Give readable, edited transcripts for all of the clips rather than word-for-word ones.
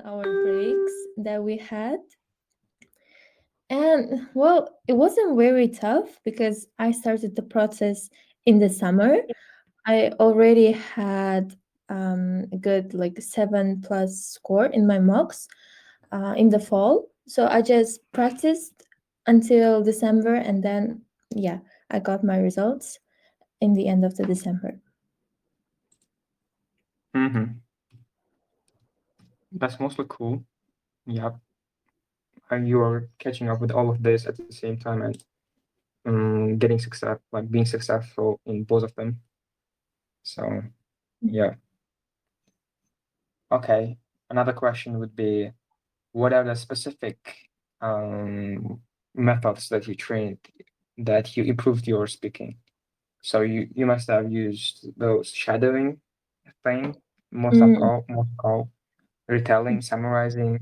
our breaks that we had. And well, it wasn't very tough because I started the process in the summer. I already had a good like 7+ score in my mocks in the fall. So I just practiced until December, and then yeah, I got my results in the end of the December. Mm-hmm. That's mostly cool. Yeah, and you're catching up with all of this at the same time and getting success, like being successful in both of them. So yeah. Okay. Another question would be, what are the specific um, methods that you trained that you improved your speaking? So you must have used those shadowing thing, Mm, most of all, retelling, summarizing,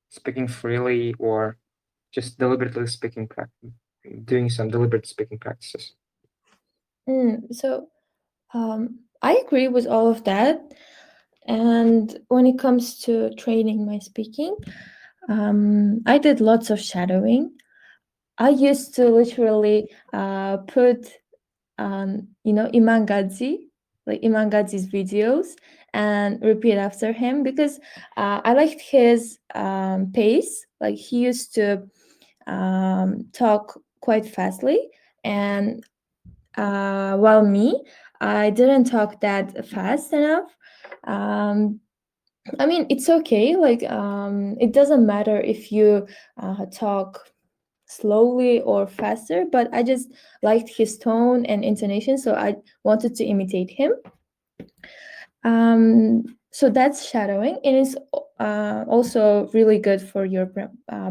speaking freely, or just deliberately speaking practice, doing some deliberate speaking practices. so I agree with all of that. And when it comes to training my speaking, I did lots of shadowing. I used to literally put Imangadzi, like Imangadzi's videos, and repeat after him because I liked his pace. Like he used to talk quite fastly, and while me, I didn't talk that fast enough. Um, I mean, it's okay. Like, it doesn't matter if you talk slowly or faster, but I just liked his tone and intonation, so I wanted to imitate him. So that's shadowing. It is also really good for your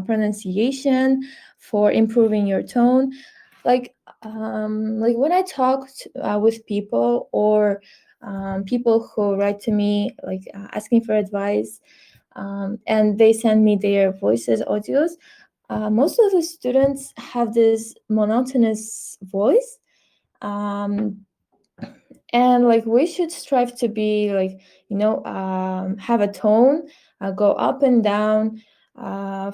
pronunciation, for improving your tone. Like when I talked with people or people who write to me, like asking for advice, and they send me their voices, audios. Most of the students have this monotonous voice, um, and like we should strive to be like have a tone, go up and down,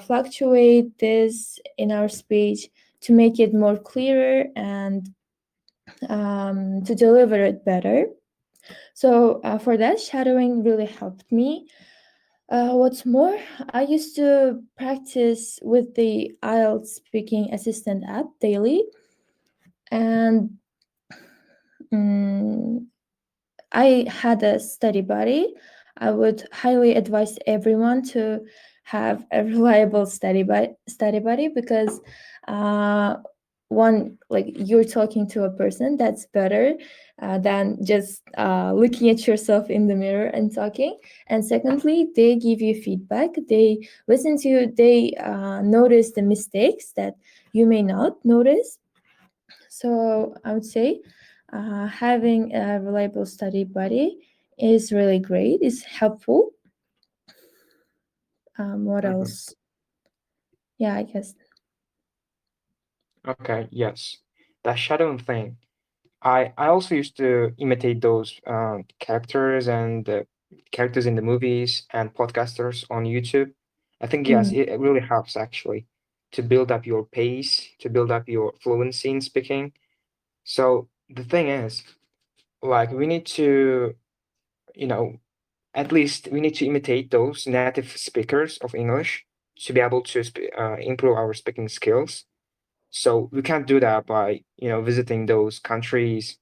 fluctuate this in our speech to make it more clearer and to deliver it better. So for that, shadowing really helped me. What's more, I used to practice with the IELTS speaking assistant app daily, and mm, I had a study buddy. I would highly advise everyone to have a reliable study buddy because uh, one, like you're talking to a person, that's better than just looking at yourself in the mirror and talking. And secondly, they give you feedback, they listen to you, they notice the mistakes that you may not notice. So I would say having a reliable study buddy is really great, is helpful. What Mhm. else? Yeah, I guess. Okay, yes. That shadowing thing. I also used to imitate those characters and characters in the movies and podcasters on YouTube. I think yes, Mm, it really helps actually to build up your pace, to build up your fluency in speaking. So the thing is, like we need to, you know, at least we need to imitate those native speakers of English to be able to improve our speaking skills. So we can't do that by, visiting those countries,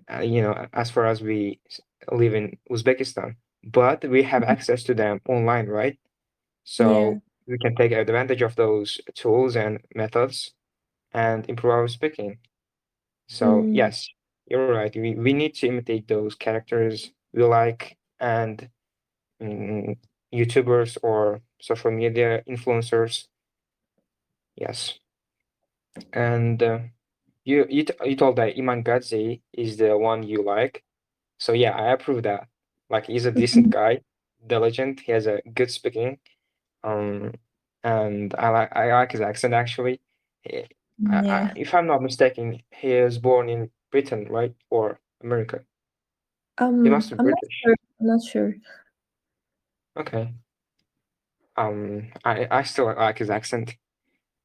as far as live in Uzbekistan, but we have access to them online, right? yeah. So we can take advantage of those tools and methods and improve our speaking. So Mm, yes, you're right. We need to imitate those characters we like and mm, YouTubers or social media influencers. Yes, and you told that Iman Gadzi is the one you like. So yeah, I approve that. Like he's a decent guy, diligent. He has a good speaking. Um, and I like his accent actually. He, yeah. if I'm not mistaken, he is born in Britain, right, or America. He must be I'm not British. sure. I'm not sure. Okay. I still like his accent.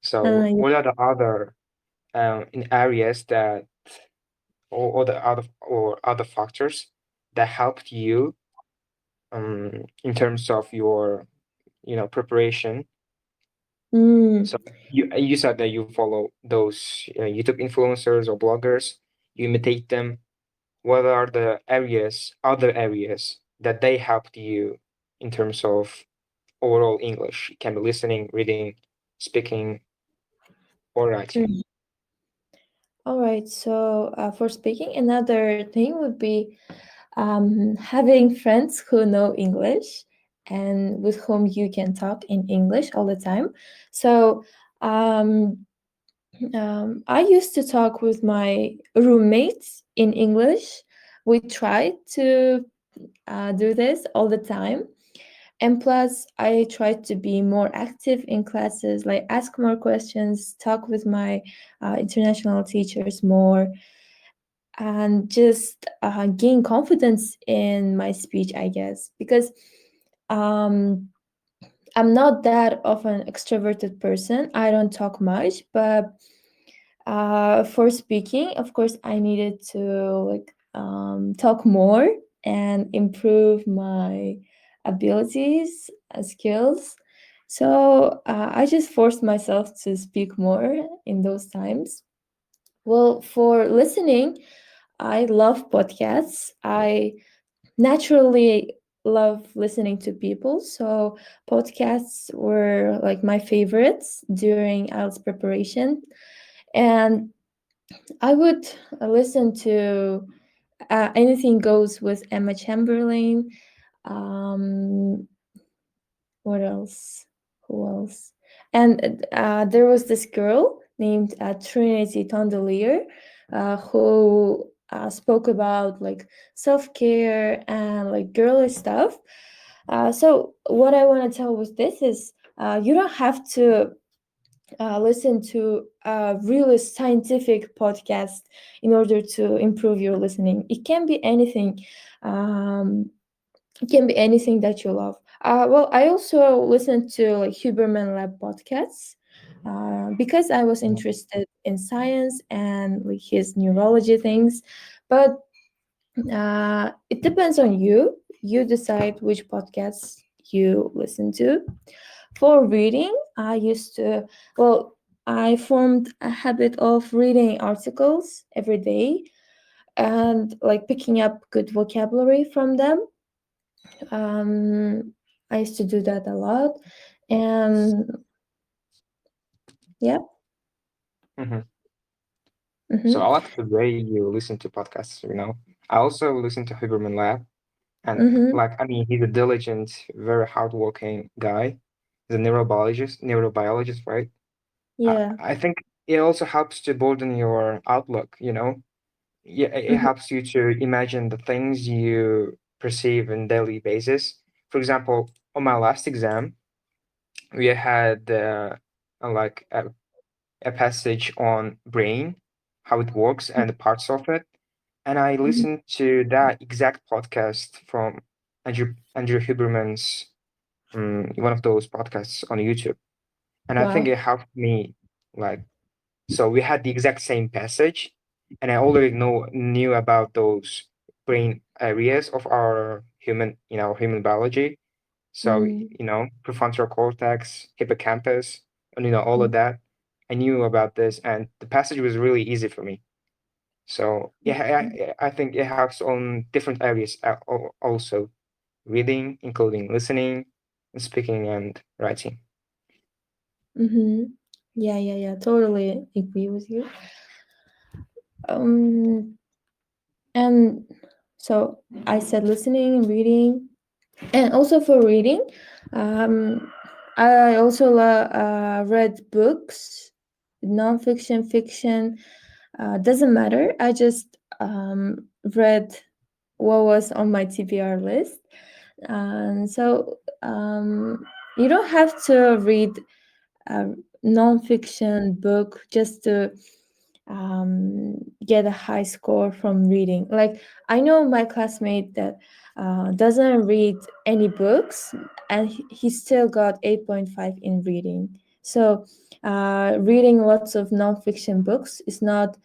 So, Yeah. what are the other in areas that or other factors that helped you in terms of your preparation? Mm. So you said that you follow those YouTube influencers or bloggers, you imitate them. What are the other areas that they helped you in terms of overall English? It can be listening, reading, speaking, or writing. Mm. All right. So for speaking, another thing would be having friends who know English and with whom you can talk in English all the time. So um, I used to talk with my roommates in English. We tried to do this all the time. And plus, I tried to be more active in classes, like ask more questions, talk with my international teachers more, and just gain confidence in my speech, I guess. Because um, I'm not that of an extroverted person, I don't talk much, but for speaking, of course, I needed to talk more and improve my abilities, skills. So I just forced myself to speak more in those times. Well, for listening, I love podcasts. I naturally love listening to people. So podcasts were like my favorites during IELTS preparation. And I would listen to Anything Goes with Emma Chamberlain. Um, what else? Who else? And there was this girl named Trinity Tondelier who spoke about like self care and like girly stuff. So what I want to tell with this is you don't have to listen to a really scientific podcast in order to improve your listening. It can be anything. Um, it can be anything that you love. Well, I also listen to like Huberman Lab podcasts because I was Mhm. interested in science and like his neurology things. But it depends on you. You decide which podcasts you listen to. For reading, I formed a habit of reading articles every day and like picking up good vocabulary from them. Um, I used to do that a lot. And yeah. Mhm. So Mm-hmm. I like the way you listen to podcasts. I also listen to Huberman Lab, and Mm-hmm. like I mean, he's a diligent, very hardworking guy. He's a neurobiologist, right? Yeah. I think it also helps to broaden your outlook. Yeah, it Mm-hmm. helps you to imagine the things you perceive on daily basis. For example, on my last exam, we had like a passage on brain, how it works, and the parts of it. And I Mm-hmm. listened to that exact podcast from Andrew Huberman's one of those podcasts on YouTube. And I think Wow. it helped me like so we had the exact same passage, and I already knew about those brain areas of our human biology. So, Mm-hmm. prefrontal cortex, hippocampus, and all of that. I knew about this, and the passage was really easy for me. So, yeah, I think it helps on different areas also, reading, including listening, and speaking and writing. Mm-hmm. Yeah, yeah, yeah. Totally agree with you. Um, and so I said listening and reading, and also for reading, um, I also read books, nonfiction, fiction. Doesn't matter. I just read what was on my TBR list, and so you don't have to read a nonfiction book just to get a high score from reading. Like I know my classmate that doesn't read any books, and he still got 8.5 in reading. So reading lots of nonfiction books is not,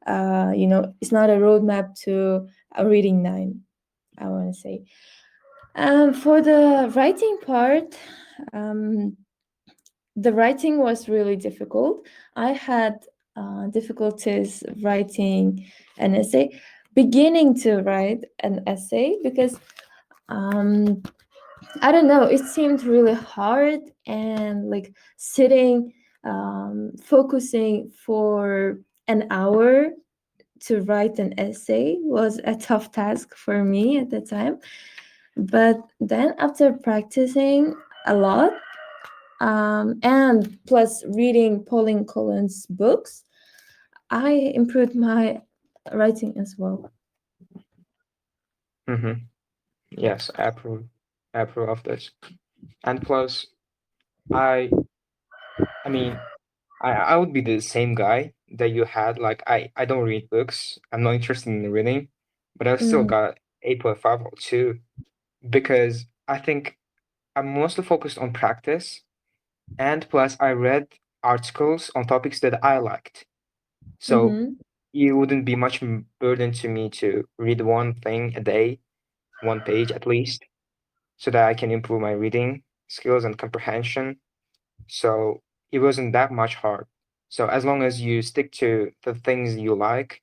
it's not a roadmap to a reading 9, I want to say. For the writing part, um, the writing was really difficult. I had difficulties writing an essay, beginning to write an essay, because um, I don't know, it seemed really hard, and like sitting, focusing for an hour to write an essay was a tough task for me at the time. But then after practicing a lot, and plus reading Pauline Collins books, I improved my writing as well. Mm-hmm. Yes, I approve of this. And plus, I I mean, I would be the same guy that you had. Like I don't read books. I'm not interested in reading, but I still Mm, got 8.5 or 2 because I think I'm mostly focused on practice, and plus I read articles on topics that I liked. So mm-hmm. it wouldn't be much burden to me to read one thing a day, one page at least, so that I can improve my reading skills and comprehension. So it wasn't that much hard. So as long as you stick to the things you like,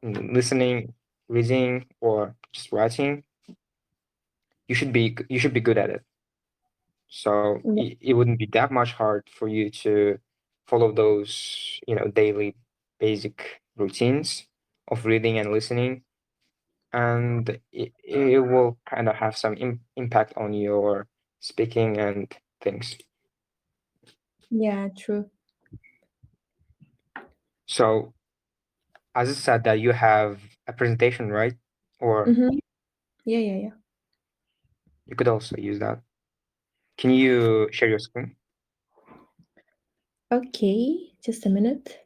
listening, reading, or just writing, you should be good at it. So Yeah, it wouldn't be that much hard for you to follow those, daily basic routines of reading and listening, and it will kind of have some impact on your speaking and things. yeah, true. So as I said that you have a presentation, right? Or Mm-hmm. Yeah, yeah, yeah. you could also use that. Can you share your screen? Okay, just a minute.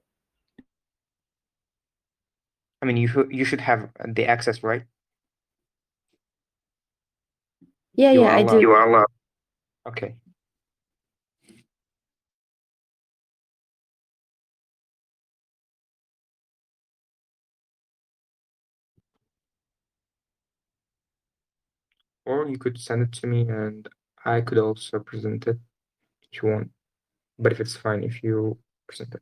I mean, you should have the access, right? Yeah, You yeah, are I do. allowed. You are allowed. Okay. Or you could send it to me and I could also present it if you want. But if it's fine if you present it.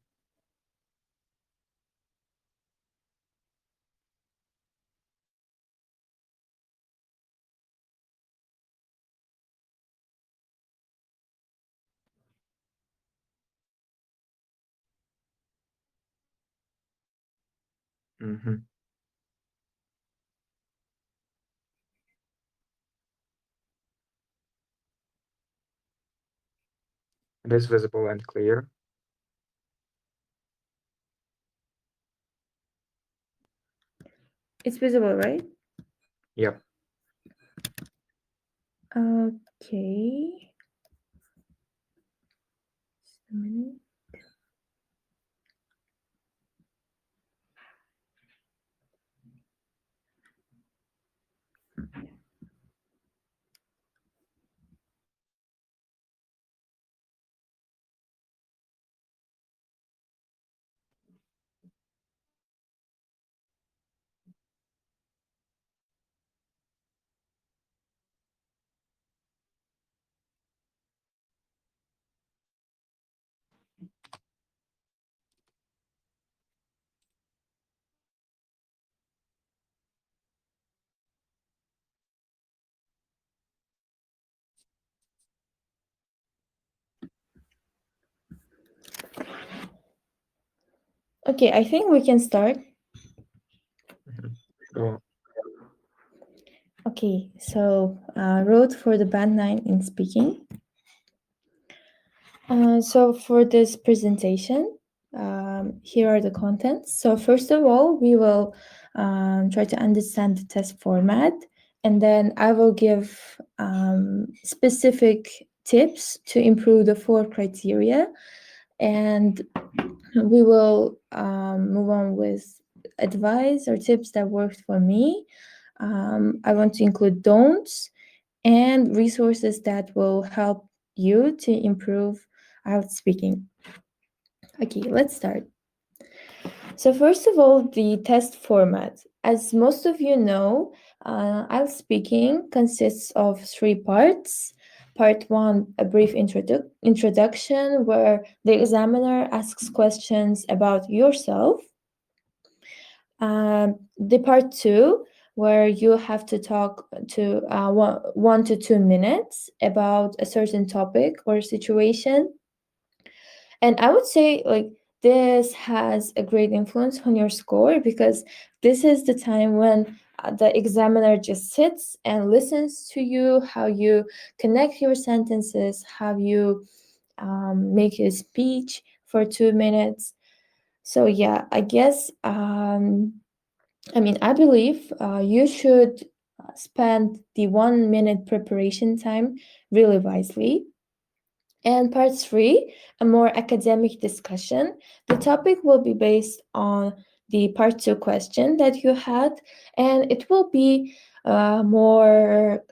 Mm-hmm. It is visible and clear. It's visible, right? Yep. Okay. Just a minute. Okay, I think we can start. Mm-hmm. Go Okay, so road for the band 9 in speaking. So for this presentation, here are the contents. So first of all, we will try to understand the test format, and then I will give specific tips to improve the 4 criteria, and we will move on with advice or tips that worked for me. I want to include don'ts and resources that will help you to improve out speaking. Okay, let's start. So, first of all, the test format. As most of you know, IELTS speaking consists of three parts. Part one, a brief introduction, where the examiner asks questions about yourself. The part two, where you have to talk to 1 to 2 minutes about a certain topic or situation. And I would say, like, this has a great influence on your score because this is the time when the examiner just sits and listens to you, how you connect your sentences, how you make a speech for 2 minutes. So, yeah, I guess, I believe you should spend the 1 minute preparation time really wisely. And part three, a more academic discussion. The topic will be based on the part two question that you had, and it will be more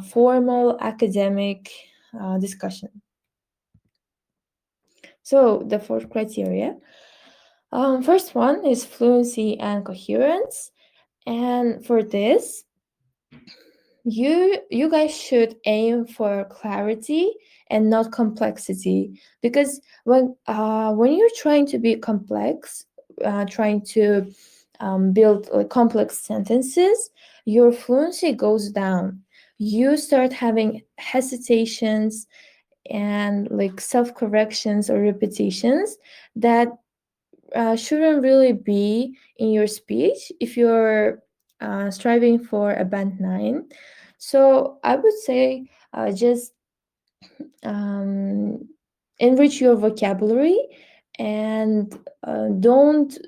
formal academic discussion. So, the fourth criteria. First one is fluency and coherence. And for this, you guys should aim for clarity and not complexity, because when you're trying to be complex, trying to build complex sentences, your fluency goes down. You start having hesitations and like self corrections or repetitions that shouldn't really be in your speech if you're striving for a band 9. So I would say just um, enrich your vocabulary and don't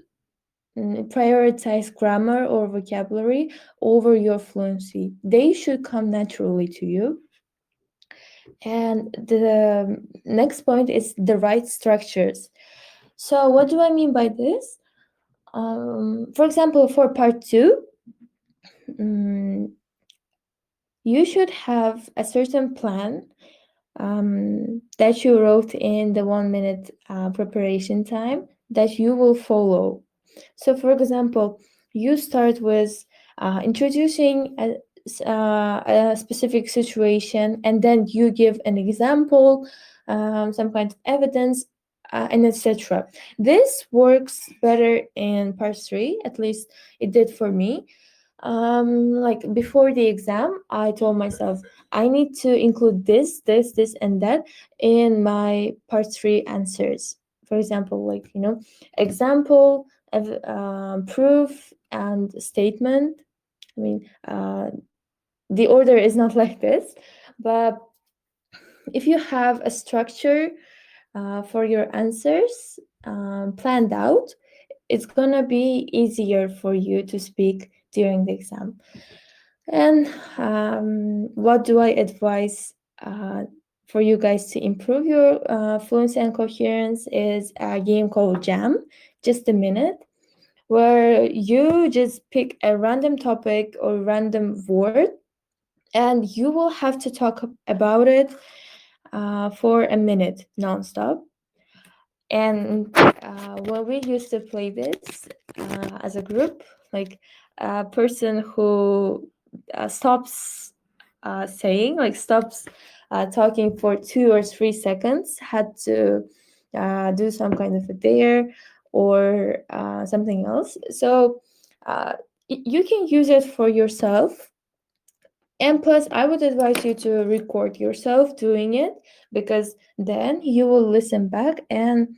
prioritize grammar or vocabulary over your fluency. They should come naturally to you. And the next point is the right structures. So, what do I mean by this? For example, for part two, um, you should have a certain plan that you wrote in the 1 minute preparation time that you will follow. So, for example, you start with introducing a specific situation, and then you give an example, some kind of evidence, and etc. This works better in part three, at least it did for me. Like before the exam, I told myself I need to include this, and that in my part three answers. For example, like example of proof and statement. I mean, the order is not like this, but if you have a structure for your answers planned out, it's gonna be easier for you to speak during the exam. And what do I advise for you guys to improve your fluency and coherence is a game called Jam, just a minute, where you just pick a random topic or random word, and you will have to talk about it for a minute nonstop. And when we used to play this as a group, like a person who stops talking for 2 or 3 seconds had to do some kind of a dare or something else. So you can use it for yourself. And plus, I would advise you to record yourself doing it, because then you will listen back and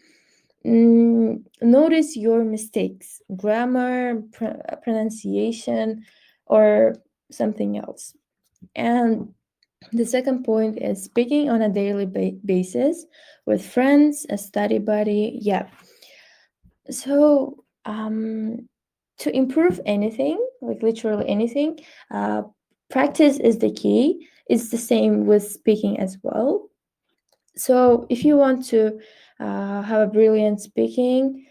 notice your mistakes, grammar, pronunciation, or something else. And the second point is speaking on a daily basis with friends, a study buddy. Yeah. So, to improve anything, like literally anything, practice is the key. It's the same with speaking as well. So, if you want to have a brilliant speaking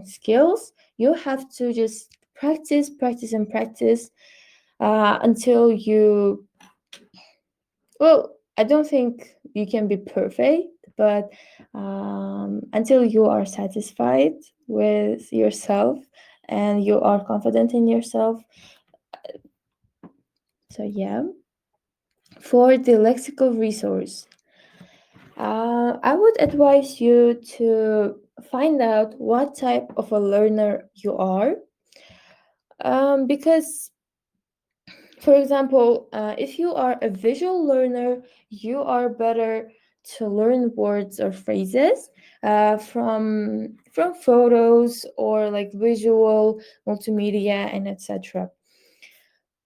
skills, you have to just practice, practice, and practice until you, well, I don't think you can be perfect, but until you are satisfied with yourself and you are confident in yourself. So, yeah. For the lexical resource, I would advise you to find out what type of a learner you are. Because, for example, if you are a visual learner, you are better to learn words or phrases from photos or like visual multimedia and etc.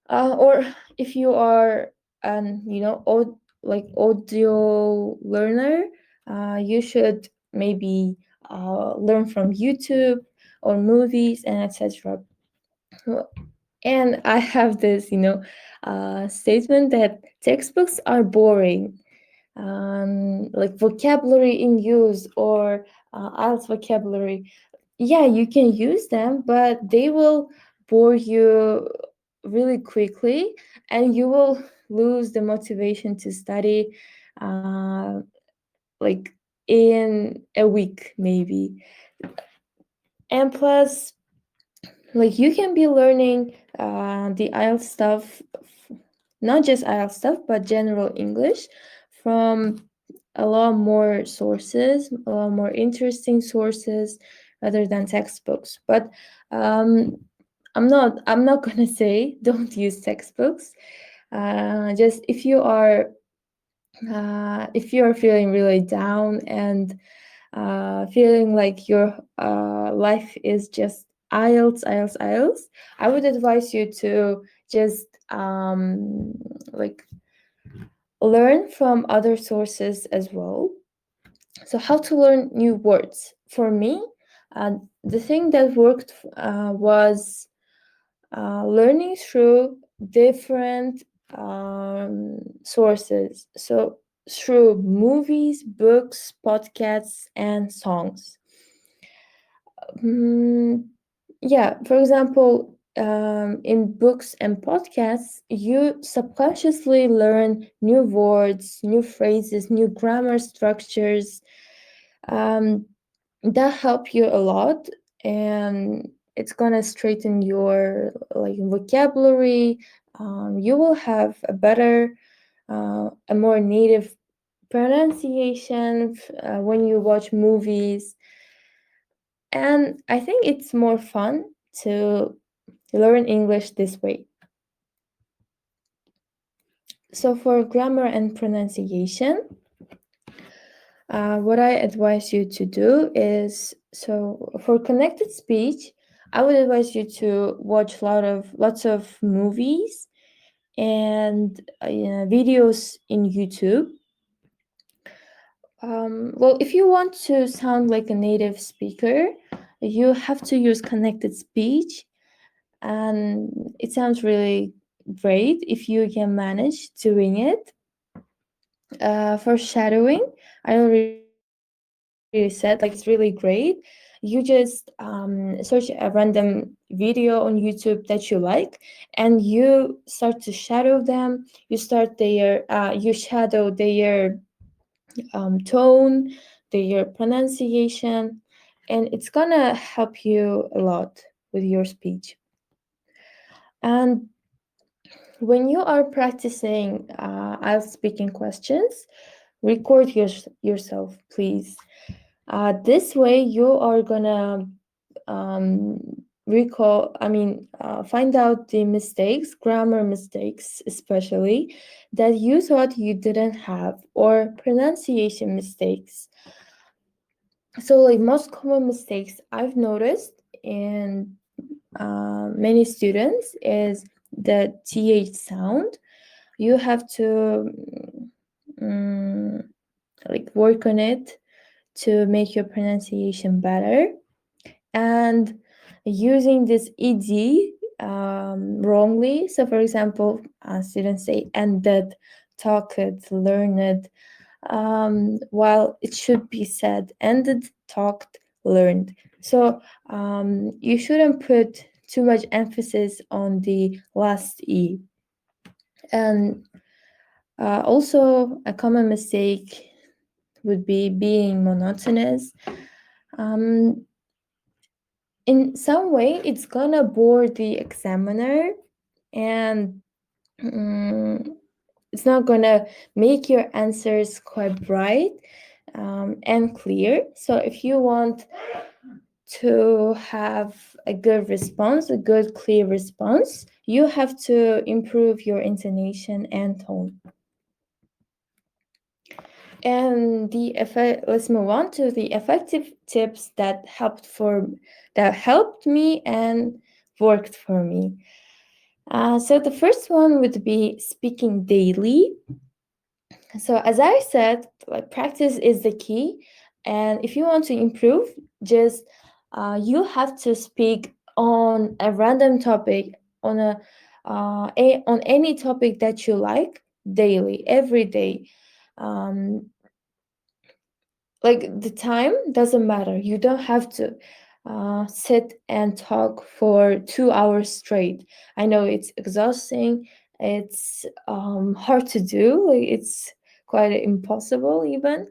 Or if you are an like audio learner, you should maybe learn from YouTube or movies and etc. And I have this statement that textbooks are boring, like vocabulary in use or IELTS vocabulary. Yeah, you can use them, but they will bore you really quickly, and you will lose the motivation to study, like in a week maybe. And plus, like you can be learning the IELTS stuff, not just IELTS stuff, but general English from a lot more sources, a lot more interesting sources rather than textbooks. But um, I'm not gonna say don't use textbooks. Just if you are feeling really down and feeling like your life is just IELTS, IELTS, IELTS, I would advise you to just like learn from other sources as well. So, how to learn new words? For me, the thing that worked was learning through different sources. So, through movies, books, podcasts, and songs. Mm, yeah, for example, in books and podcasts, you subconsciously learn new words, new phrases, new grammar structures um, that help you a lot, and it's gonna straighten your like vocabulary. You will have a better, a more native pronunciation when you watch movies, and I think it's more fun to learn English this way. So, for grammar and pronunciation, what I advise you to do is, so for connected speech, I would advise you to watch lots of movies and videos in YouTube. Well, if you want to sound like a native speaker, you have to use connected speech, and it sounds really great if you can manage doing it. For shadowing, I already said like it's really great. You just search a random video on YouTube that you like, and you start to shadow them. You shadow their tone, their pronunciation, and it's gonna help you a lot with your speech. And when you are practicing IELTS speaking questions, record yourself, please. This way, you are gonna um, find out the mistakes, grammar mistakes, especially that you thought you didn't have, or pronunciation mistakes. So, like most common mistakes I've noticed in many students is the th sound. You have to like work on it to make your pronunciation better, and using this ed wrongly. So, for example, students say ended, talked, learned, while it should be said ended, talked, learned. So you shouldn't put too much emphasis on the last E. And also, a common mistake would be being monotonous. Um, in some way, it's gonna bore the examiner, and it's not gonna make your answers quite bright and clear. So, if you want to have a good response, a good, clear response, you have to improve your intonation and tone. And let's move on to the effective tips that helped me and worked for me. So the first one would be speaking daily. So as I said, like, practice is the key, and if you want to improve, just you have to speak on a random topic, on on any topic that you like daily, every day. Um, like, the time doesn't matter. You don't have to sit and talk for 2 hours straight. I know it's exhausting. It's hard to do. Like, it's quite impossible even.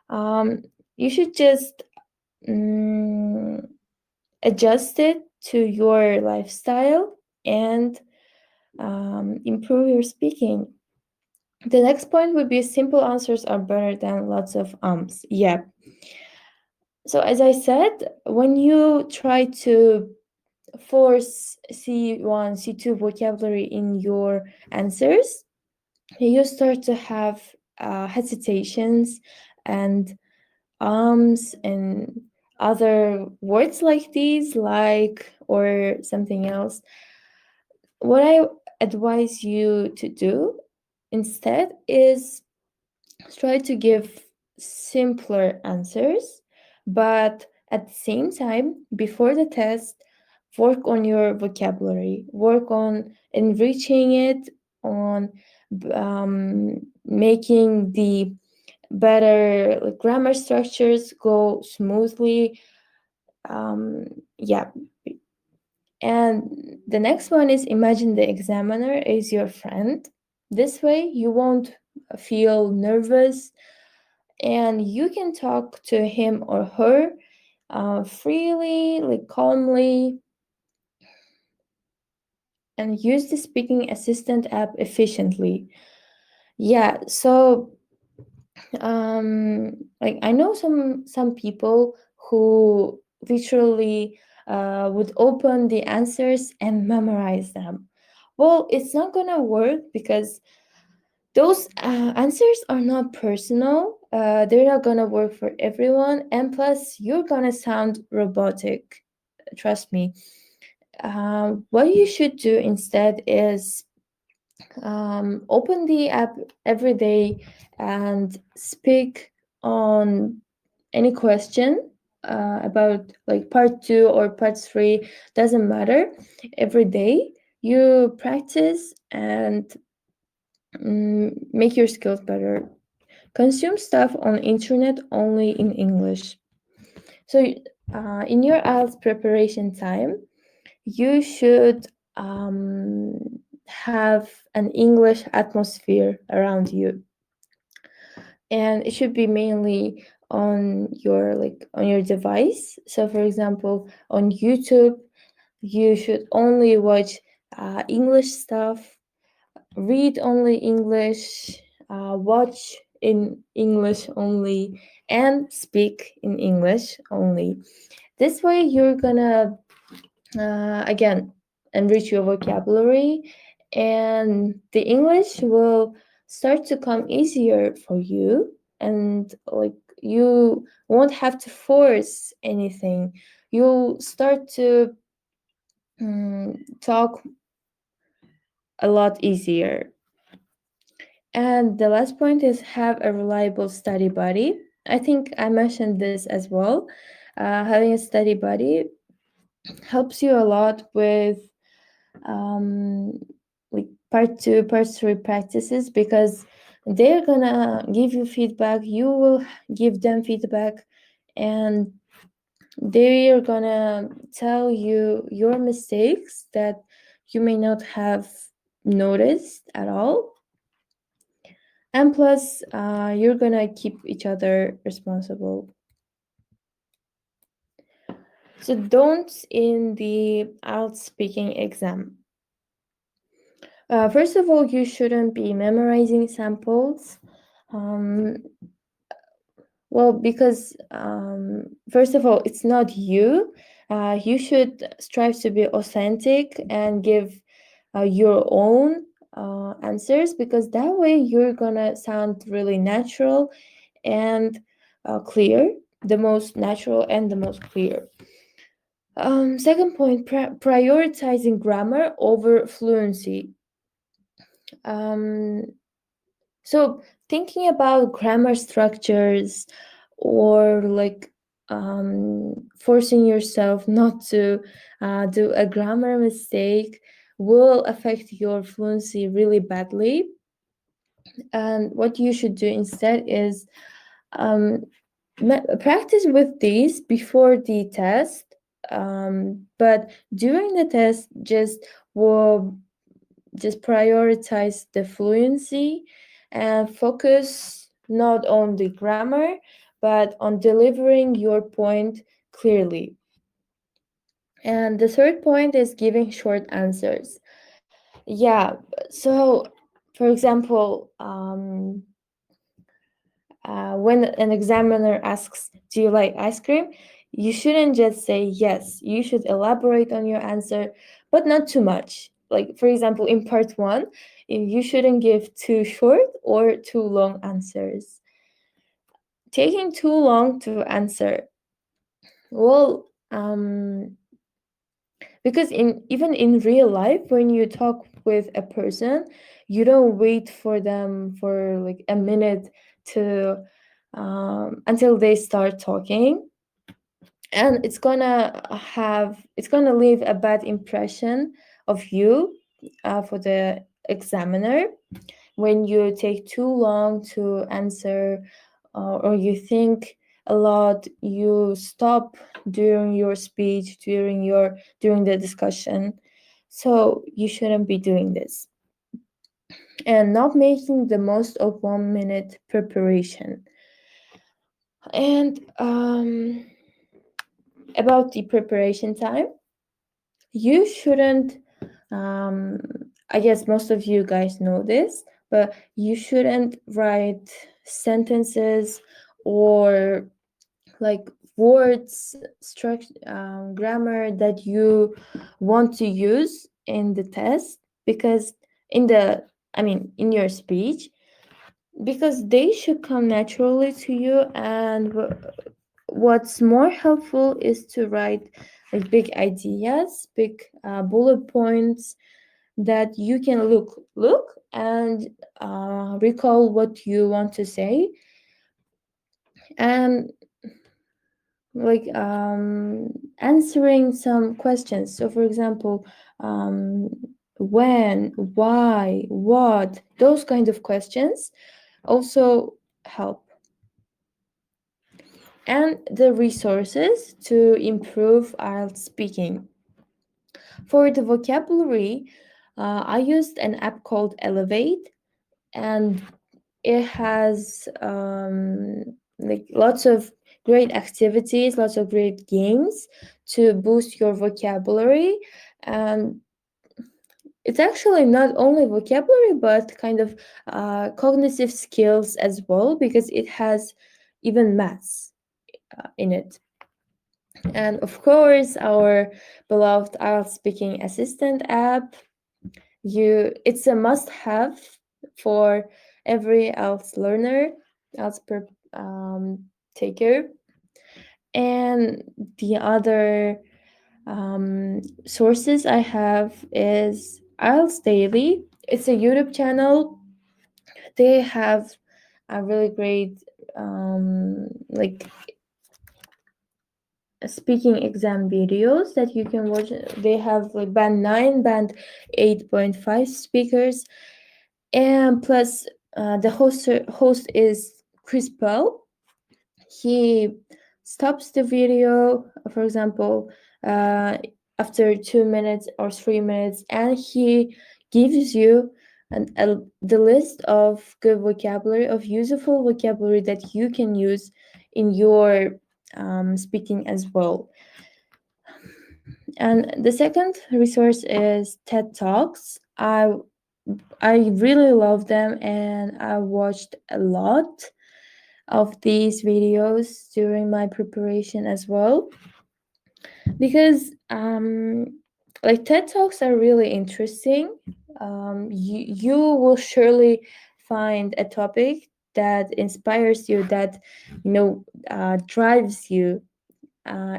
um, you should just mm, adjust it to your lifestyle and improve your speaking. The next point would be simple answers are better than lots of ums. Yeah. So as I said, when you try to force C1, C2 vocabulary in your answers, you start to have hesitations and and other words like these, like, or something else. What I advise you to do instead is try to give simpler answers, but at the same time, before the test, work on your vocabulary, work on enriching it, on making the better, like, grammar structures go smoothly. Yeah. And the next one is imagine the examiner is your friend. This way, you won't feel nervous, and you can talk to him or her freely, like, calmly, and use the speaking assistant app efficiently. Yeah, so like, I know some people who literally would open the answers and memorize them. Well, it's not gonna work because those answers are not personal. They're not gonna work for everyone, and plus, you're gonna sound robotic. Trust me. What you should do instead is open the app every day and speak on any question about, like, part 2 or part 3, doesn't matter. Every day you practice and make your skills better. Consume stuff on internet only in English. So in your IELTS preparation time, you should have an English atmosphere around you, and it should be mainly on your device. So for example, on YouTube, you should only watch English stuff, read only English, watch in English only, and speak in English only. This way, you're gonna again enrich your vocabulary, and the English will start to come easier for you, and, like, you won't have to force anything. You'll start to talk a lot easier. And the last point is have a reliable study buddy. I think I mentioned this as well. Having a study buddy helps you a lot with um, like part 2, part 3 practices, because they're gonna give you feedback, you will give them feedback, and They're gonna tell you your mistakes that you may not have noticed at all. And plus, you're gonna keep each other responsible. So, don'ts in the IELTS speaking exam. First of all, you shouldn't be memorizing samples. Um, well, because first of all, it's not you. You should strive to be authentic and give your own answers, because that way you're gonna sound really natural and clear, the most natural and the most clear. Second point, prioritizing grammar over fluency. Um, so thinking about grammar structures, or like forcing yourself not to do a grammar mistake, will affect your fluency really badly. And what you should do instead is um, practice with these before the test. But during the test, will just prioritize the fluency and focus not on the grammar but on delivering your point clearly. And the third point is giving short answers. Yeah, so for example, when an examiner asks, "Do you like ice cream?" you shouldn't just say yes. You should elaborate on your answer, but not too much. Like, for example, in part one, you shouldn't give too short or too long answers. Taking too long to answer, well, because in even in real life, when you talk with a person, you don't wait for them for like a minute to until they start talking, and it's gonna leave a bad impression of you for the examiner. When you take too long to answer, or you think a lot, you stop during your speech, during the discussion. So you shouldn't be doing this, and not making the most of 1 minute preparation. And about the preparation time, you shouldn't, um, I guess most of you guys know this, but you shouldn't write sentences or like words, structure, grammar that you want to use in the test, because in the, I mean, in your speech, because they should come naturally to you. And what's more helpful is to write like big ideas, big bullet points that you can look and recall what you want to say. And like answering some questions. So for example, um, when, why, what, those kind of questions also help. And the resources to improve IELTS speaking. For the vocabulary, I used an app called Elevate, and it has like lots of great activities, lots of great games to boost your vocabulary. And it's actually not only vocabulary but kind of cognitive skills as well, because it has even maths in it. And of course, our beloved IELTS speaking assistant app. It's a must-have for every IELTS learner, IELTS taker. And the other sources I have is IELTS Daily. It's a YouTube channel. They have a really great like speaking exam videos that you can watch. They have like band 9, band 8.5 speakers, and plus the host is Chris Bell. He stops the video, for example, uh, after 2 minutes or 3 minutes, and he gives you the list of good vocabulary, of useful vocabulary that you can use in your speaking as well. And the second resource is TED Talks. I really love them, and I watched a lot of these videos during my preparation as well, because like TED Talks are really interesting. You will surely find a topic that inspires you, that drives you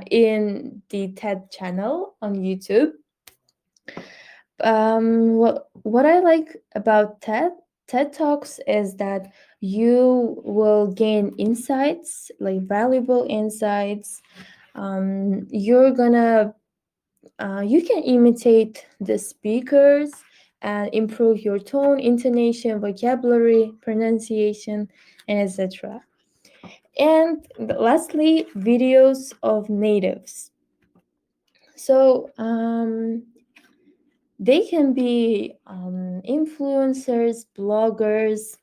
in the TED channel on YouTube. What I like about TED Talks is that you will gain insights, like valuable insights. You're gonna You can imitate the speakers and improve your tone, intonation, vocabulary, pronunciation, and etc. And lastly, videos of natives. So they can be influencers, bloggers,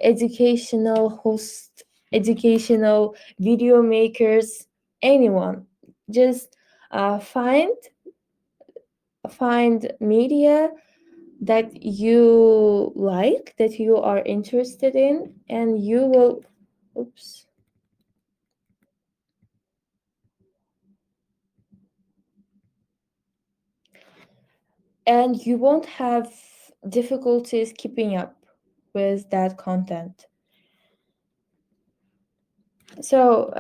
educational hosts, educational video makers, anyone. Just find media that you like, that you are interested in, and you will. Oops. And you won't have difficulties keeping up with that content. So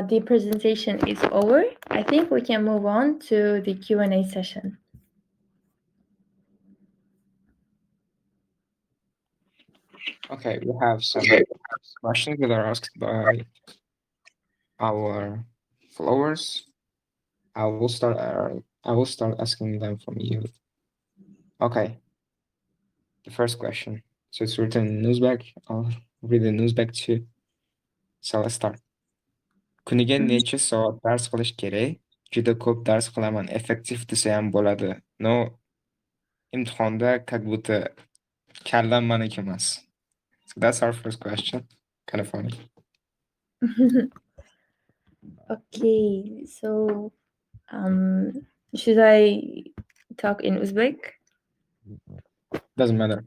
the presentation is over. I think we can move on to the Q&A session. Okay, we have some questions that are asked by our followers. I will start asking them from you. Okay, the first question. So it's written in Uzbek. I'll read the Uzbek too. So let's start. Kuniga necha soat dars qilish kerak? Juda ko'p dars qilaman. Effektiv desa ham bo'ladi. No, imtihonda как будто kallam maniki emas. So that's our first question. Kind of funny. Okay, so should I talk in Uzbek? Doesn't matter.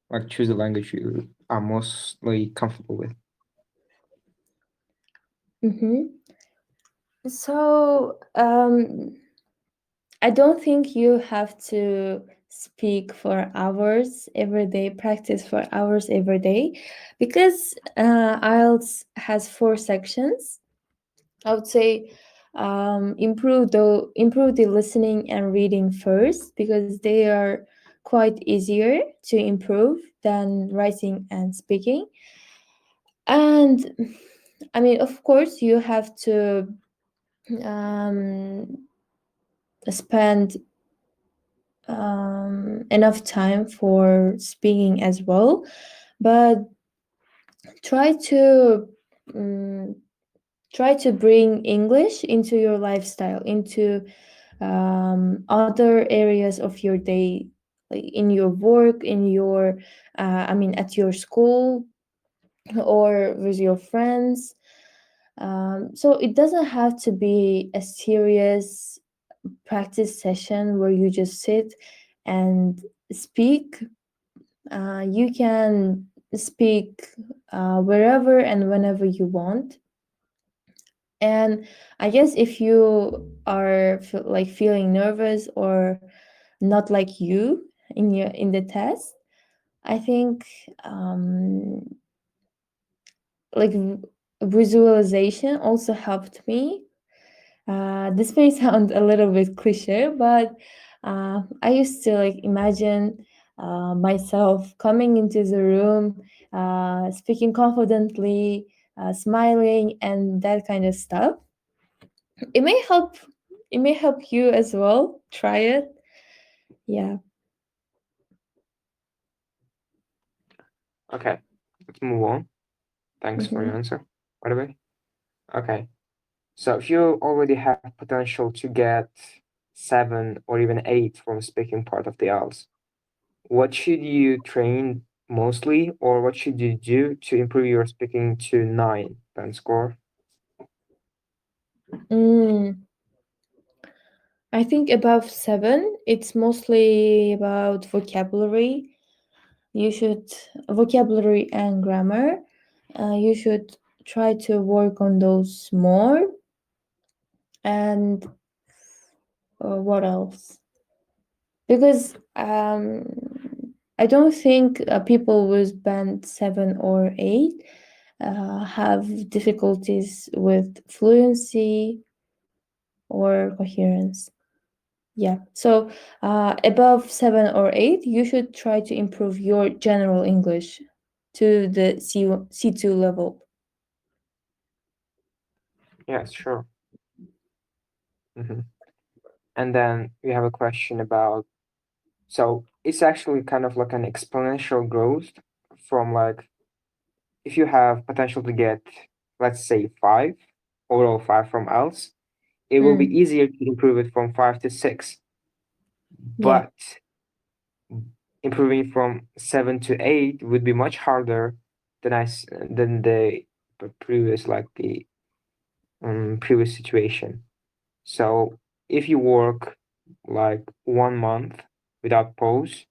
Like choose a language you are mostly comfortable with. Mm-hmm. So I don't think you have to speak for hours every day, practice for hours every day, because IELTS has 4 sections. I would say improve the listening and reading first, because they are quite easier to improve than writing and speaking. And I mean, of course, you have to um, spend enough time for speaking as well, but try to um, try to bring English into your lifestyle, into other areas of your day, like in your work, in your at your school, or with your friends. So it doesn't have to be a serious practice session where you just sit and speak. You can speak wherever and whenever you want. And I guess if you are feeling nervous or not like you in the test, I think like visualization also helped me. This may sound a little bit cliche, but I used to imagine myself coming into the room, speaking confidently, smiling, and that kind of stuff. It may help. It may help you as well. Try it. Yeah. Okay, let's move on. Thanks for your Hmm. answer, by the way. Okay. So if you already have potential to get 7 or even 8 from speaking part of the IELTS, what should you train mostly, or what should you do to improve your speaking to 9 band score? Mm, I think above 7, it's mostly about vocabulary. You should vocabulary and grammar. You should try to work on those more. And what else? Because I don't think people with band 7 or 8 have difficulties with fluency or coherence. Yeah. So above 7 or 8, you should try to improve your general English to the C2 level. Yes, sure. And then we have a question about, so it's actually kind of like an exponential growth from like, if you have potential to get, let's say 5, overall 5 from IELTS, it will be Mm, easier to improve it from 5 to 6. yeah. But improving from 7 to 8 would be much harder than the previous, like the previous situation. So if you work like 1 month without pause,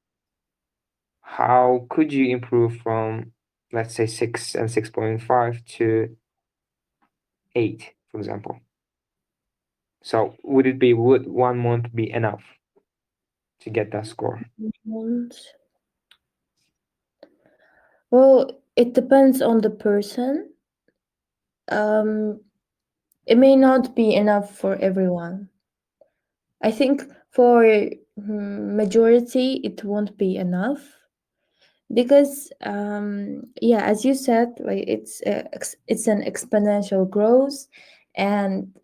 how could you improve from, let's say, 6 and 6.5 to 8, for example? So would 1 month be enough to get that score? And- Well, it depends on the person. Um, it may not be enough for everyone. I think for majority, it won't be enough because yeah, as you said, like it's an exponential growth, and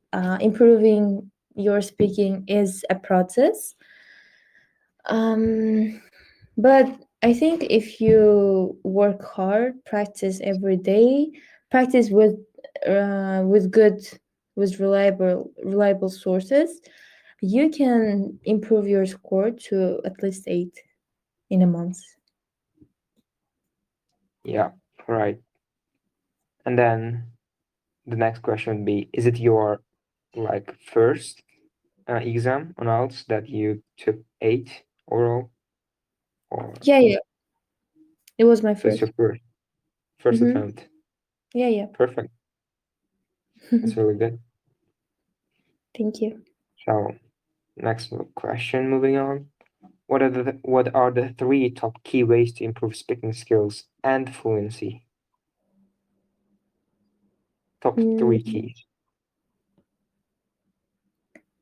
improving your speaking is a process. um but I think if you work hard, practice every day, practice with good, with reliable sources, you can improve your score to at least 8 in a month. Yeah, right. And then the next question would be, is it your like first exam on IELTS that you took 8 overall, or Yeah, yeah, it was my so it's first. your first Mm-hmm. attempt? Yeah, yeah. Perfect. That's really good. Thank you. So next question, moving on. What are the 3 top key ways to improve speaking skills and fluency? Top 3 Mm, keys.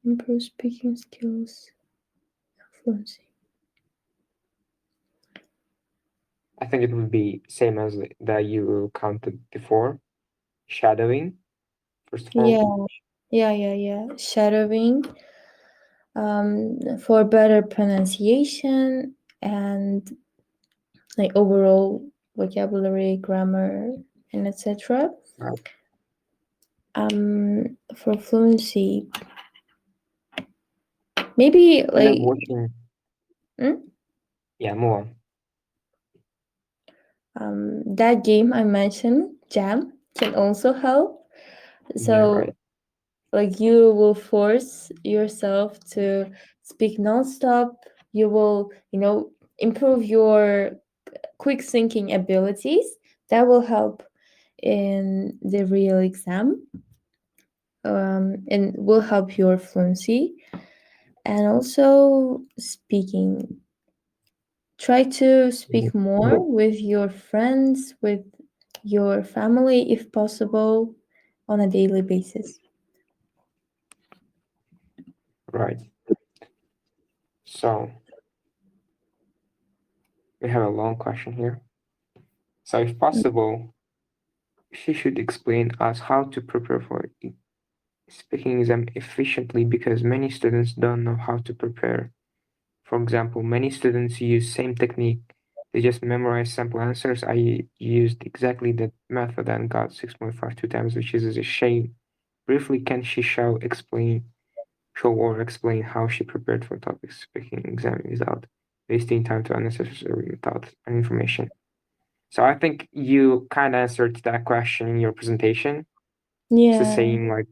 improve speaking skills, fluency. I think it would be same as that you counted before. Shadowing, first of all. Yeah, yeah. Shadowing, for better pronunciation and like overall vocabulary, grammar, and etc. Right. For fluency, maybe And then like watching. hmm? Yeah, move on. That game I mentioned, Jam, can also help. Yeah, So right. like you will force yourself to speak nonstop. You will, improve your quick thinking abilities. That will help in the real exam, and will help your fluency. And also speaking. Try to Mhm. speak more with your friends, with your family, if possible, on a daily basis. Right. So we have a long question here. So if possible, she should explain us how to prepare for speaking exam efficiently, because many students don't know how to prepare. For example, many students use same technique. They just memorize sample answers. I used exactly that method and got 6.52 times, which is a shame. Briefly, can she show or explain how she prepared for topic speaking exam without wasting time to unnecessary without information? So I think you kind of answered that question in your presentation. It's the Yeah. same like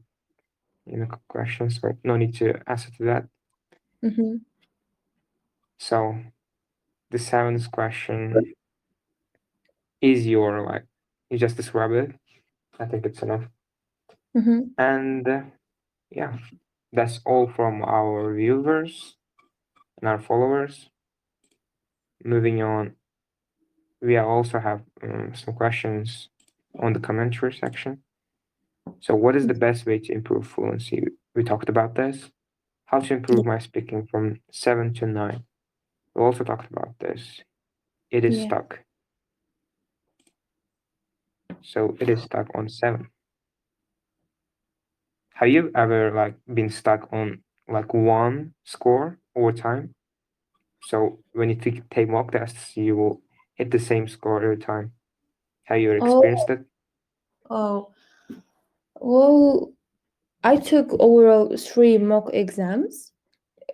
question, so no need to answer to that. Mm-hmm. So the seventh question is your like you just described it. I think it's enough. Mm-hmm. And yeah, that's all from our viewers and our followers. Moving on, we also have some questions on the commentary section. So, what is the best way to improve fluency? We talked about this. How to improve my speaking from 7 to 9. We also talked about this. It is Yeah. stuck. So it is stuck on 7. Have you ever like been stuck on like one score over time? So when you take mock tests, you will hit the same score every time. Have you experienced Oh, it? oh. Well, I took overall 3 mock exams.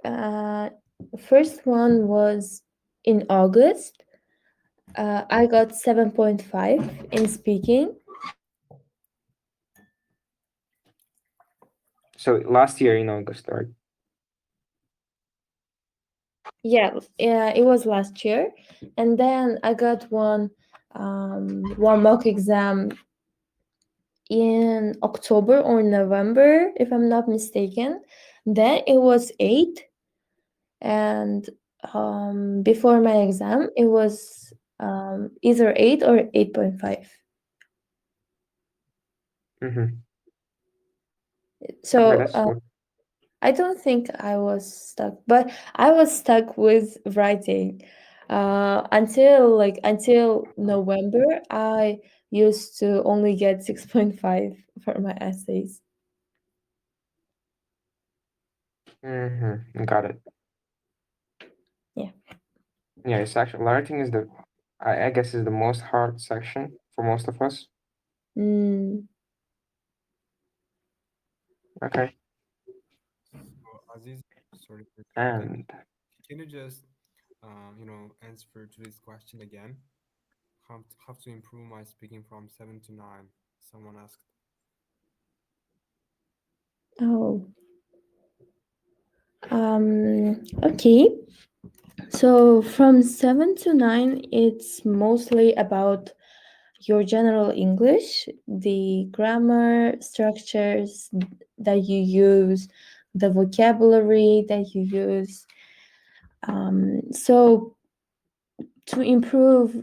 Uh, first one was in August. I got 7.5 in speaking. So last year in August, right? Yeah, yeah, it was last year, and then I got one mock exam in October or November, if I'm not mistaken. Then it was 8, and before my exam, it was either 8 or 8.5. Mm-hmm. Okay, So that's good. I don't think I was stuck, but I was stuck with writing. Until November, I used to only get 6.5 for my essays. Mm-hmm. Got it. Yeah. Yeah, it's actually writing is I guess is the most hard section for most of us. Mm. Okay. Aziz, sorry for interrupting. And Can you just, answer to this question again? How to improve my speaking from 7 to 9? Someone asked. Oh. Okay. So from 7 to 9, it's mostly about your general English, the grammar structures that you use, the vocabulary that you use. So to improve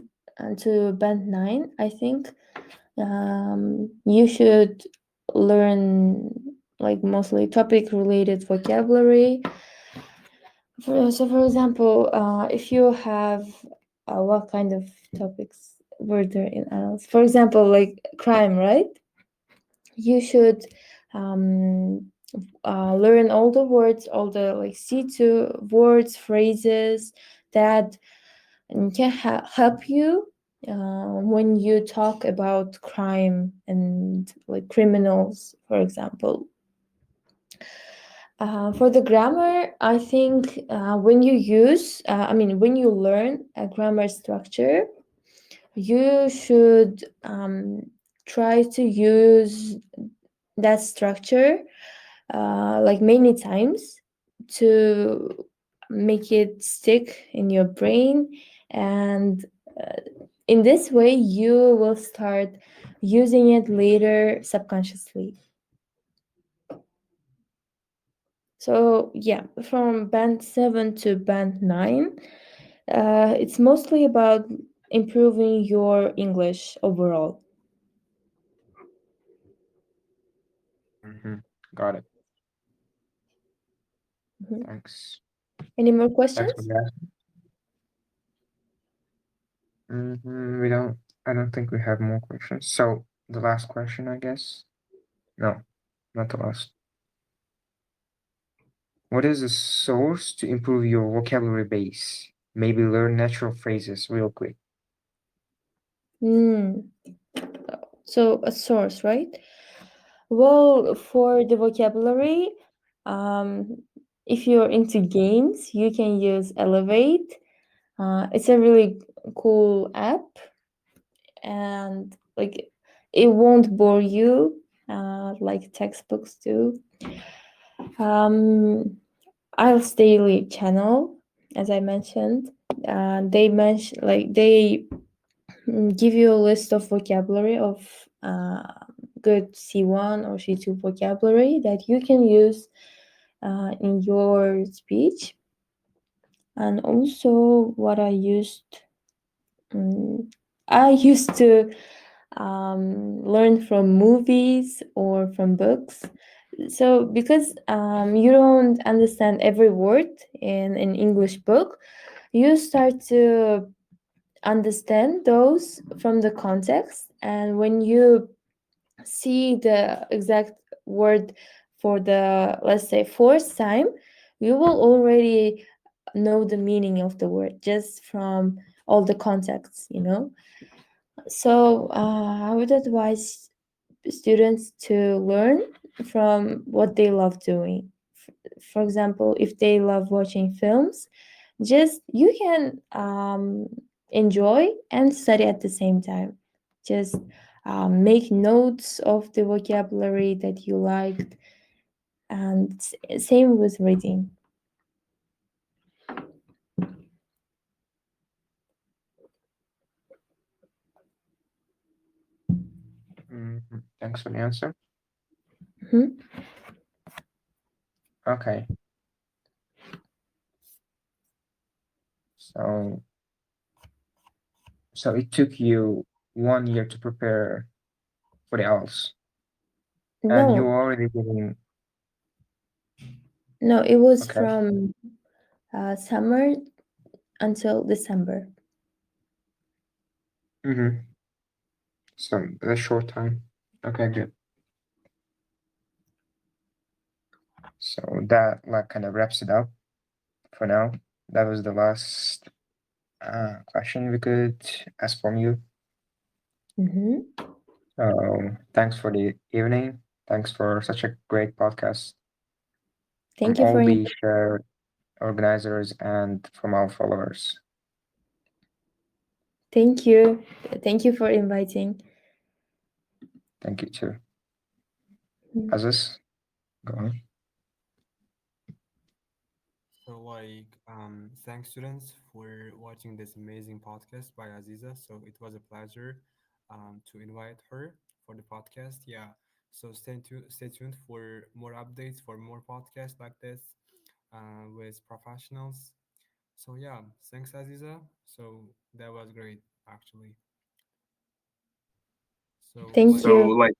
to band 9, I think you should learn like mostly topic related vocabulary. For example, if you have what kind of topics were there in adults? For example, like crime, right? You should um, learn all the words, all the like C2 words, phrases that can help you when you talk about crime and like criminals, for example. For the grammar, I think when you learn a grammar structure, you should try to use that structure like many times to make it stick in your brain, and uh, in this way you will start using it later subconsciously. So yeah, from band 7 to band 9, it's mostly about improving your English overall. mm-hmm. Got it. Mhm. Thanks. Any more Thanks for questions? that. We don't. I don't think we have more questions. So the last question, I guess. No, not the last. What is a source to improve your vocabulary base? Maybe learn natural phrases real quick. Mm. So a source, right? Well, for the vocabulary, um, if you're into games, you can use Elevate. It's a really cool app, and like it won't bore you like textbooks do. Um, IELTS Daily channel, as I mentioned, they give you a list of vocabulary of good C1 or C2 vocabulary that you can use in your speech. And also, what mm, I used to learn from movies or from books. So, because you don't understand every word in an English book, you start to understand those from the context. And when you see the exact word for the, let's say, fourth time, you will already know the meaning of the word just from all the contexts. So I would advise students to learn from what they love doing. For example, if they love watching films, just you can enjoy and study at the same time. Just make notes of the vocabulary that you liked, and same with reading. Thanks for the answer. Mhm. Okay, so it took you 1 year to prepare for the IELTS, and you No, were already getting no, it was okay. from summer until December. Mm-hmm. So a short time. Okay, good. So that like kind of wraps it up for now. That was the last question we could ask from you. Hmm. So thanks for the evening. Thanks for such a great podcast from Thank you all for the share organizers and from our followers. thank you, thank you for inviting. Thank you too. Mm. Aziz, go on. So, thanks, students, for watching this amazing podcast by Aziza. So, it was a pleasure to invite her for the podcast. Yeah. So, stay tuned for more updates, for more podcasts like this with professionals. So, yeah, thanks, Aziza. So, that was great, actually. So, Thank you.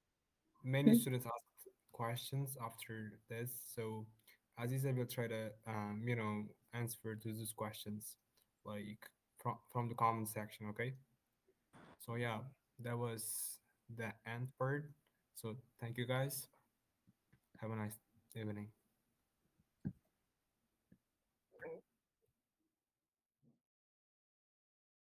many Mm. students asked questions after this. So Aziza will try to, answer to those questions, like from the comment section. Okay. So yeah, that was the end part. So thank you guys. Have a nice evening.